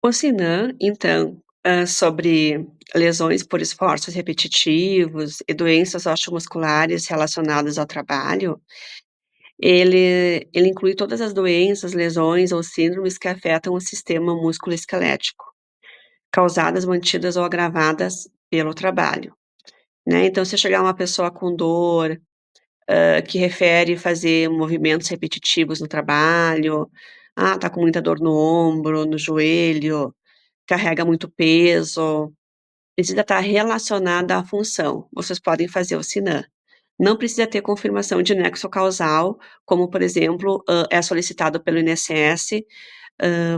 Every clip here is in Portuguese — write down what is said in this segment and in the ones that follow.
O Sinan, então, sobre lesões por esforços repetitivos e doenças osteomusculares relacionadas ao trabalho, ele inclui todas as doenças, lesões ou síndromes que afetam o sistema músculo-esquelético, causadas, mantidas ou agravadas pelo trabalho, né. Então se chegar uma pessoa com dor, que refere fazer movimentos repetitivos no trabalho, tá com muita dor no ombro, no joelho, carrega muito peso, precisa estar relacionada à função, vocês podem fazer o Sinan. Não precisa ter confirmação de nexo causal, como por exemplo, é solicitado pelo INSS,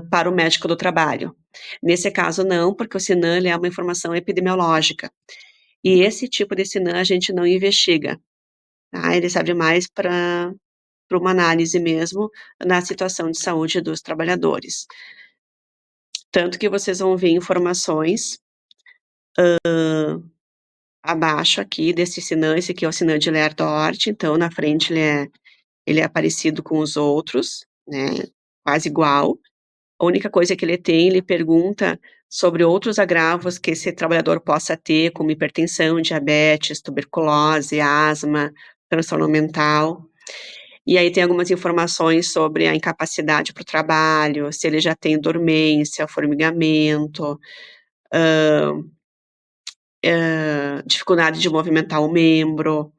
para o médico do trabalho. Nesse caso não, porque o Sinan ele é uma informação epidemiológica, e esse tipo de Sinan a gente não investiga, tá, ele serve mais pra uma análise mesmo, na situação de saúde dos trabalhadores. Tanto que vocês vão ver informações, abaixo aqui desse Sinan, esse aqui é o Sinan de Lerdoort, então na frente ele é parecido com os outros, né, quase igual. A única coisa que ele tem, ele pergunta sobre outros agravos que esse trabalhador possa ter, como hipertensão, diabetes, tuberculose, asma, transtorno mental. E aí tem algumas informações sobre a incapacidade para o trabalho, se ele já tem dormência, formigamento, dificuldade de movimentar o membro,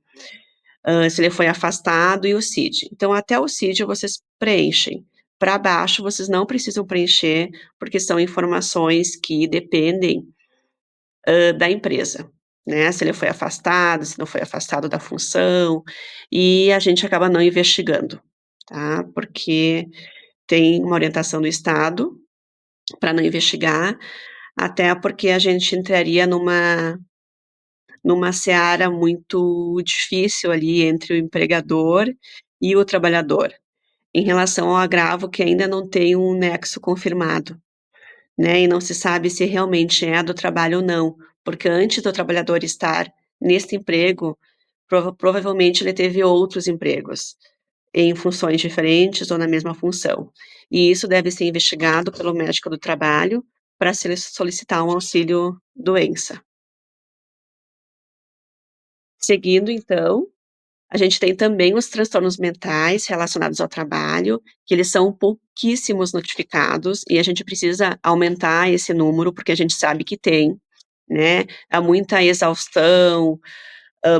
se ele foi afastado e o CID. Então até o CID vocês preenchem. Para baixo vocês não precisam preencher, porque são informações que dependem, da empresa, né, se ele foi afastado, se não foi afastado da função, e a gente acaba não investigando, tá, porque tem uma orientação do Estado para não investigar, até porque a gente entraria numa seara muito difícil ali entre o empregador e o trabalhador, em relação ao agravo que ainda não tem um nexo confirmado, né, e não se sabe se realmente é do trabalho ou não, porque antes do trabalhador estar nesse emprego, provavelmente ele teve outros empregos, em funções diferentes ou na mesma função. E isso deve ser investigado pelo médico do trabalho, para solicitar um auxílio doença. Seguindo então, a gente tem também os transtornos mentais relacionados ao trabalho, que eles são pouquíssimos notificados e a gente precisa aumentar esse número, porque a gente sabe que tem, né, há muita exaustão,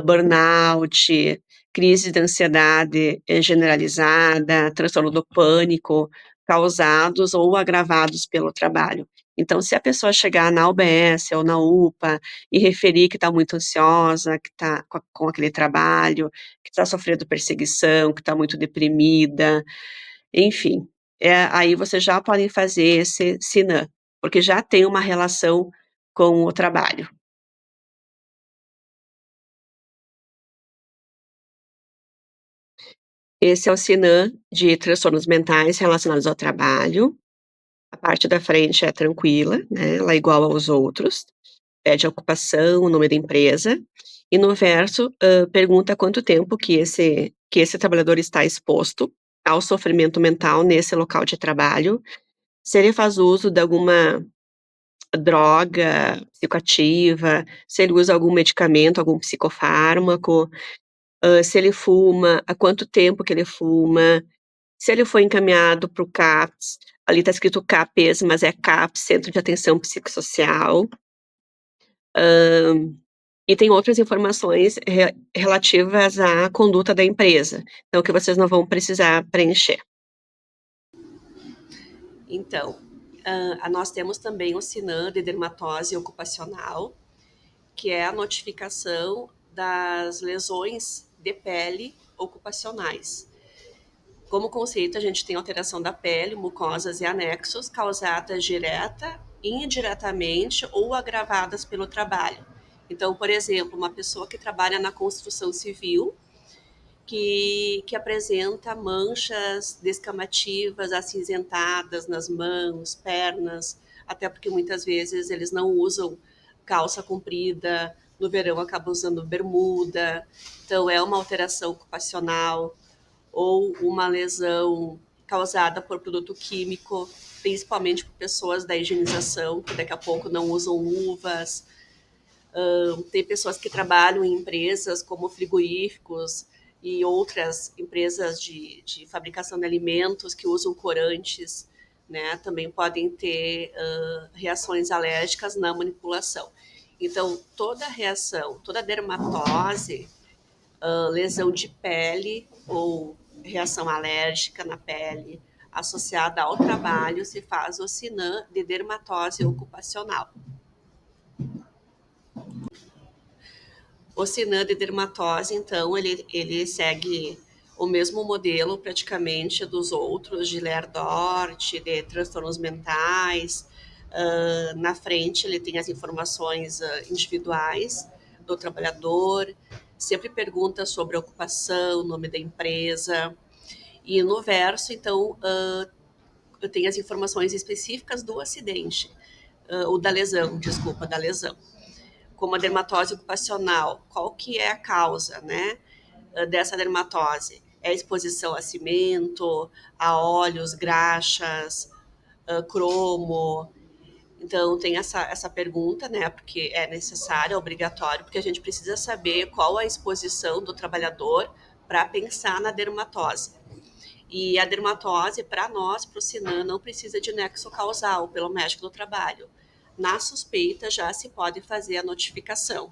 burnout, crise de ansiedade, generalizada, transtorno do pânico, causados ou agravados pelo trabalho. Então, se a pessoa chegar na UBS ou na UPA e referir que está muito ansiosa, que está com aquele trabalho, que está sofrendo perseguição, que está muito deprimida, enfim, aí vocês já podem fazer esse Sinan, porque já tem uma relação com o trabalho. Esse é o Sinan de transtornos mentais relacionados ao trabalho. A parte da frente é tranquila, né, ela é igual aos outros, pede a ocupação, o nome da empresa, e no verso, pergunta quanto tempo que esse trabalhador está exposto ao sofrimento mental nesse local de trabalho, se ele faz uso de alguma droga psicoativa, se ele usa algum medicamento, algum psicofármaco, se ele fuma, há quanto tempo que ele fuma, se ele foi encaminhado para o CAPS, ali está escrito CAPES, mas é CAPS, Centro de Atenção Psicossocial. E tem outras informações relativas à conduta da empresa, então que vocês não vão precisar preencher. Então, nós temos também o Sinan de dermatose ocupacional, que é a notificação das lesões de pele ocupacionais. Como conceito, a gente tem alteração da pele, mucosas e anexos causadas direta, indiretamente ou agravadas pelo trabalho. Então, por exemplo, uma pessoa que trabalha na construção civil, que apresenta manchas descamativas, acinzentadas nas mãos, pernas, até porque muitas vezes eles não usam calça comprida, no verão acabam usando bermuda, então é uma alteração ocupacional ou uma lesão causada por produto químico, principalmente por pessoas da higienização, que daqui a pouco não usam luvas. Tem pessoas que trabalham em empresas como frigoríficos e outras empresas de fabricação de alimentos que usam corantes, né? Também podem ter reações alérgicas na manipulação. Então, toda reação, toda dermatose, lesão de pele ou reação alérgica na pele associada ao trabalho, se faz o Sinan de dermatose ocupacional. O Sinan de dermatose, então, ele segue o mesmo modelo praticamente dos outros, de Lerdort, de transtornos mentais. Na frente ele tem as informações individuais do trabalhador, sempre pergunta sobre a ocupação, nome da empresa. E no verso, então, eu tenho as informações específicas do acidente, ou da lesão, desculpa, da lesão, como a dermatose ocupacional, qual que é a causa, né, dessa dermatose? É a exposição a cimento, a óleos, graxas, cromo. Então, tem essa pergunta, né, porque é necessário, é obrigatório, porque a gente precisa saber qual a exposição do trabalhador para pensar na dermatose. E a dermatose, para nós, para o Sinan, não precisa de nexo causal pelo médico do trabalho. Na suspeita, já se pode fazer a notificação.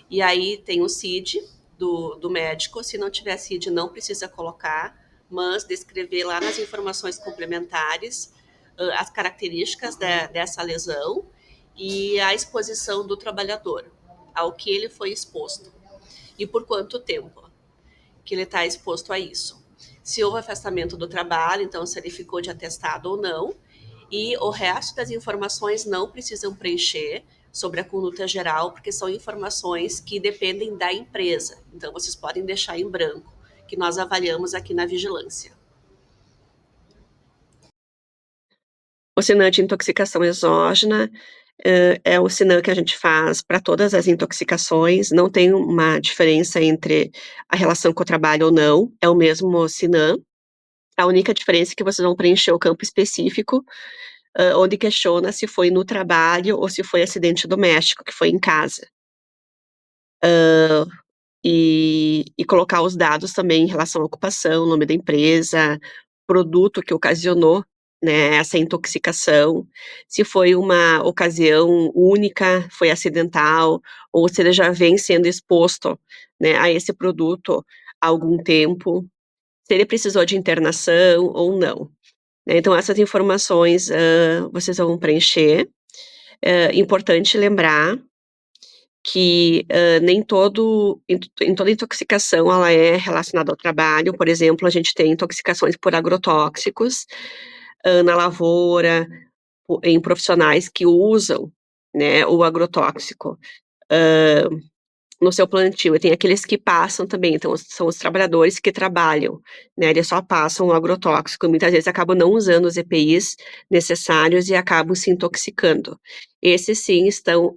E aí tem o CID do médico. Se não tiver CID, não precisa colocar, mas descrever lá nas informações complementares as características dessa lesão e a exposição do trabalhador ao que ele foi exposto e por quanto tempo que ele está exposto a isso. Se houve afastamento do trabalho, então se ele ficou de atestado ou não, e o resto das informações não precisam preencher sobre a conduta geral, porque são informações que dependem da empresa. Então vocês podem deixar em branco, que nós avaliamos aqui na vigilância. O Sinan de intoxicação exógena é o Sinan que a gente faz para todas as intoxicações, não tem uma diferença entre a relação com o trabalho ou não, é o mesmo Sinan. A única diferença é que vocês vão preencher o campo específico, onde questiona se foi no trabalho ou se foi acidente doméstico, que foi em casa. E colocar os dados também em relação à ocupação, nome da empresa, produto que ocasionou, né, essa intoxicação, se foi uma ocasião única, foi acidental, ou se ele já vem sendo exposto, né, a esse produto há algum tempo, se ele precisou de internação ou não, né. Então essas informações, vocês vão preencher. Importante lembrar que, nem todo em toda intoxicação ela é relacionada ao trabalho. Por exemplo, a gente tem intoxicações por agrotóxicos, na lavoura, em profissionais que usam, né, o agrotóxico, hã, no seu plantio. E tem aqueles que passam também, então são os trabalhadores que trabalham, né, eles só passam o agrotóxico, muitas vezes acabam não usando os EPIs necessários e acabam se intoxicando. Esse sim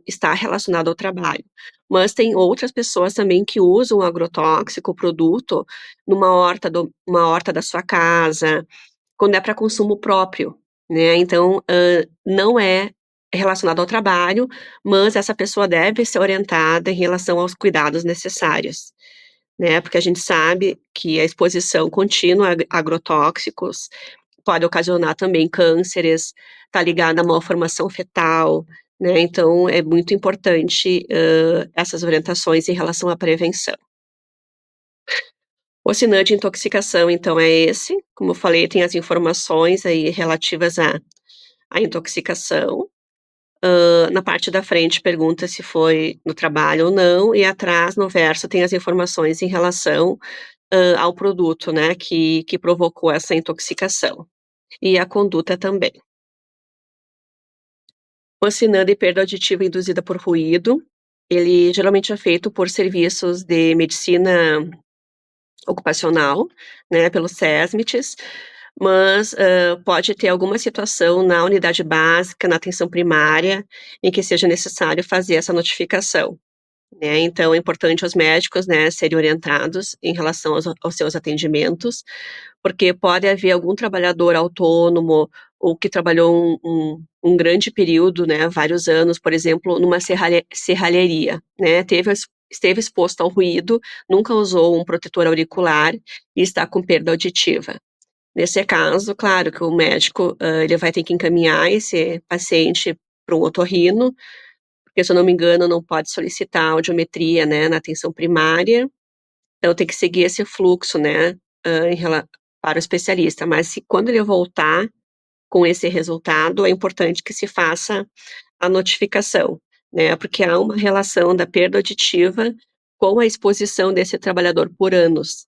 está relacionado ao trabalho. Mas tem outras pessoas também que usam o agrotóxico, o produto, numa horta da sua casa, quando é para consumo próprio, né, então, não é relacionado ao trabalho, mas essa pessoa deve ser orientada em relação aos cuidados necessários, né, porque a gente sabe que a exposição contínua a agrotóxicos pode ocasionar também cânceres, está ligada a malformação fetal, né, então é muito importante, essas orientações em relação à prevenção. O sinã de intoxicação, então, é esse, como eu falei, tem as informações aí relativas à intoxicação. Na parte da frente pergunta se foi no trabalho ou não, e atrás, no verso, tem as informações em relação, ao produto, né, que provocou essa intoxicação, e a conduta também. O sinã de perda auditiva induzida por ruído, ele geralmente é feito por serviços de medicina ocupacional, né, pelo SESMITs, mas, pode ter alguma situação na unidade básica, na atenção primária, em que seja necessário fazer essa notificação. né, então é importante os médicos, né, serem orientados em relação aos seus atendimentos, porque pode haver algum trabalhador autônomo ou que trabalhou um grande período, né, vários anos, por exemplo, numa serralheria, né, esteve exposto ao ruído, nunca usou um protetor auricular e está com perda auditiva. Nesse caso, claro que o médico, ele vai ter que encaminhar esse paciente para um otorrino, porque se eu não me engano não pode solicitar audiometria, né, na atenção primária, então tem que seguir esse fluxo, né, em rela para o especialista, mas se quando ele voltar com esse resultado, é importante que se faça a notificação, né, porque há uma relação da perda auditiva com a exposição desse trabalhador por anos.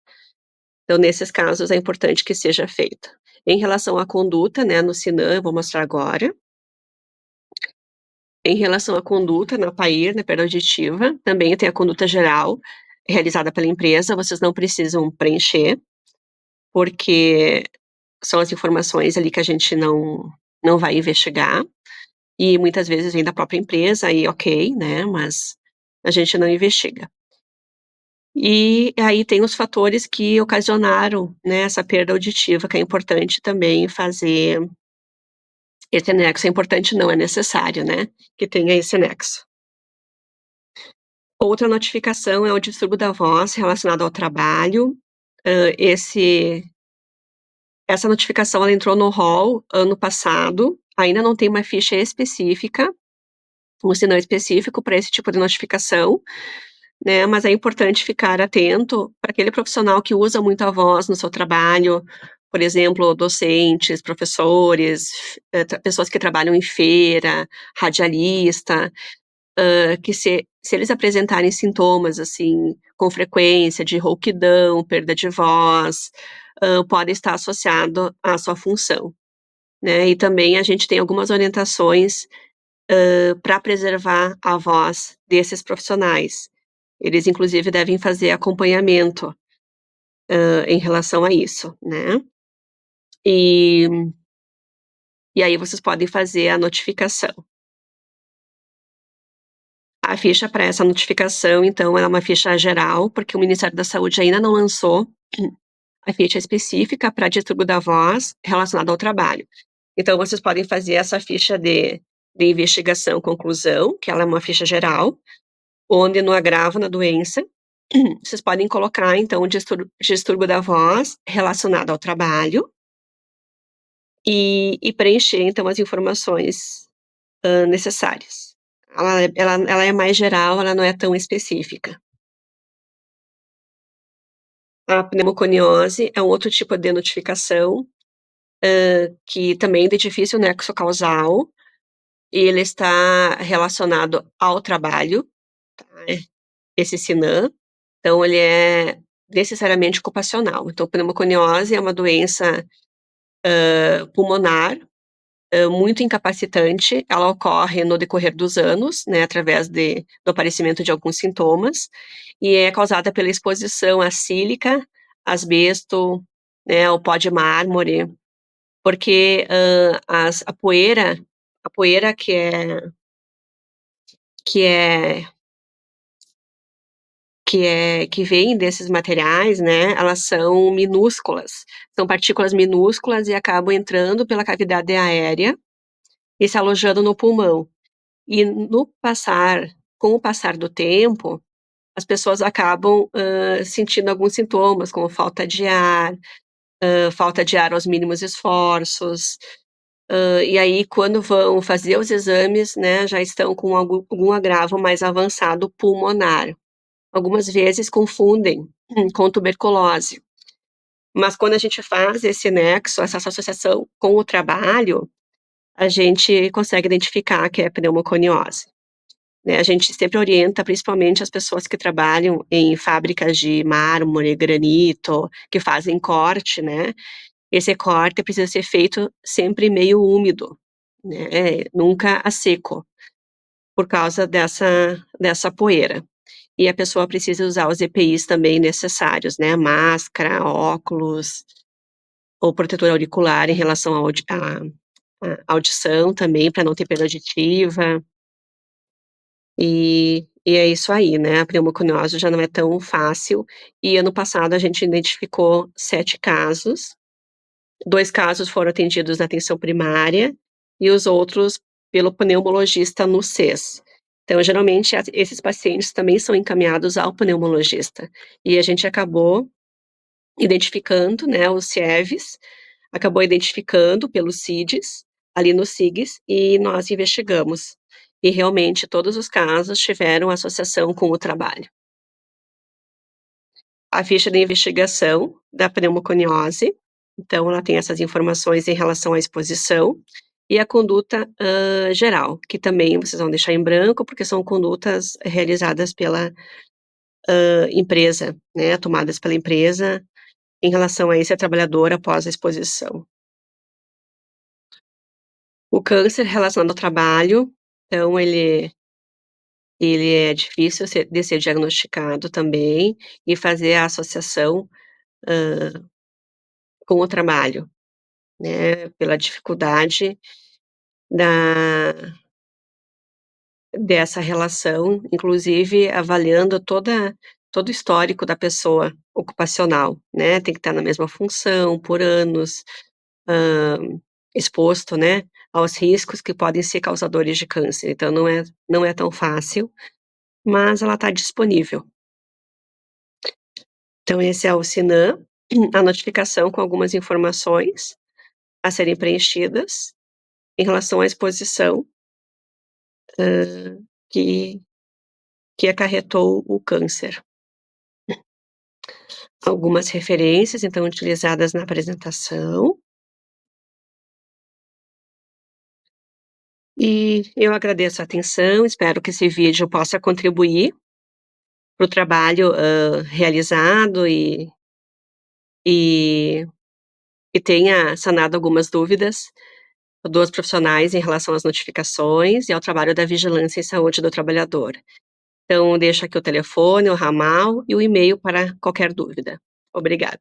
Então, nesses casos, é importante que seja feita. Em relação à conduta, né, no Sinan, eu vou mostrar agora. Em relação à conduta na PAIR, na perda auditiva, também tem a conduta geral, realizada pela empresa, vocês não precisam preencher, porque são as informações ali que a gente não vai investigar, e muitas vezes vem da própria empresa e ok, né, mas a gente não investiga. E aí tem os fatores que ocasionaram, né, essa perda auditiva, que é importante também fazer esse anexo. É importante não, é necessário, né, que tenha esse anexo. Outra notificação é o distúrbio da voz relacionado ao trabalho. Esse essa notificação ela entrou no rol ano passado, ainda não tem uma ficha específica, um sinal específico para esse tipo de notificação, né, mas é importante ficar atento para aquele profissional que usa muito a voz no seu trabalho, por exemplo, docentes, professores, pessoas que trabalham em feira, radialista, que se eles apresentarem sintomas, assim, com frequência de rouquidão, perda de voz, pode estar associado à sua função, né. E também a gente tem algumas orientações, para preservar a voz desses profissionais. Eles inclusive devem fazer acompanhamento, em relação a isso, né. E e aí vocês podem fazer a notificação. A ficha para essa notificação, então, ela é uma ficha geral, porque o Ministério da Saúde ainda não lançou a ficha específica para distúrbio da voz relacionado ao trabalho. Então vocês podem fazer essa ficha de investigação conclusão, que ela é uma ficha geral, onde no agravo na doença, vocês podem colocar então o distúrbio da voz relacionado ao trabalho, e preencher então as informações, necessárias. Ela é mais geral, ela não é tão específica. A pneumoconiose é um outro tipo de notificação, que também de difícil nexo causal, e ele está relacionado ao trabalho, tá, esse Sinan, então ele é necessariamente ocupacional. Então pneumoconiose é uma doença, pulmonar, muito incapacitante, ela ocorre no decorrer dos anos, né, através do aparecimento de alguns sintomas, e é causada pela exposição à sílica, asbesto, né, ao pó de mármore, porque, a poeira que é que vem desses materiais, né, elas são minúsculas, são partículas minúsculas e acabam entrando pela cavidade aérea e se alojando no pulmão. E no passar com o passar do tempo, as pessoas acabam, sentindo alguns sintomas, como falta de ar aos mínimos esforços, e aí quando vão fazer os exames, né, já estão com algum agravo mais avançado pulmonar. Algumas vezes confundem com tuberculose, mas quando a gente faz esse nexo, essa associação com o trabalho, a gente consegue identificar que é pneumoconiose, né. A gente sempre orienta, principalmente as pessoas que trabalham em fábricas de mármore, granito, que fazem corte, né, esse corte precisa ser feito sempre meio úmido, né, nunca a seco, por causa dessa poeira. E a pessoa precisa usar os EPIs também necessários, né, máscara, óculos, ou protetor auricular em relação à audição também, para não ter perda auditiva, E é isso aí, né, a pneumoconiose já não é tão fácil, e ano passado a gente identificou 7 casos, 2 casos foram atendidos na atenção primária, e os outros pelo pneumologista no CES. Então geralmente esses pacientes também são encaminhados ao pneumologista, e a gente acabou identificando, né, os CIEVs, acabou identificando pelo CIDS, ali no CIGS, e nós investigamos. E realmente todos os casos tiveram associação com o trabalho. A ficha de investigação da pneumoconiose, então ela tem essas informações em relação à exposição, e a conduta, geral, que também vocês vão deixar em branco, porque são condutas realizadas pela, empresa, né, tomadas pela empresa em relação a esse trabalhador após a exposição. O câncer relacionado ao trabalho, então ele é difícil de ser diagnosticado também, e fazer a associação, com o trabalho, né, pela dificuldade da dessa relação, inclusive avaliando todo o histórico da pessoa ocupacional, né, tem que estar na mesma função por anos, hã, exposto, né, aos riscos que podem ser causadores de câncer, então não é tão fácil, mas ela está disponível. Então esse é o SINAM, a notificação com algumas informações a serem preenchidas em relação à exposição, que que acarretou o câncer. Algumas referências, então, utilizadas na apresentação, e eu agradeço a atenção, espero que esse vídeo possa contribuir para o trabalho, realizado e e tenha sanado algumas dúvidas dos profissionais em relação às notificações e ao trabalho da vigilância em saúde do trabalhador. Então deixo aqui o telefone, o ramal e o e-mail para qualquer dúvida. Obrigada.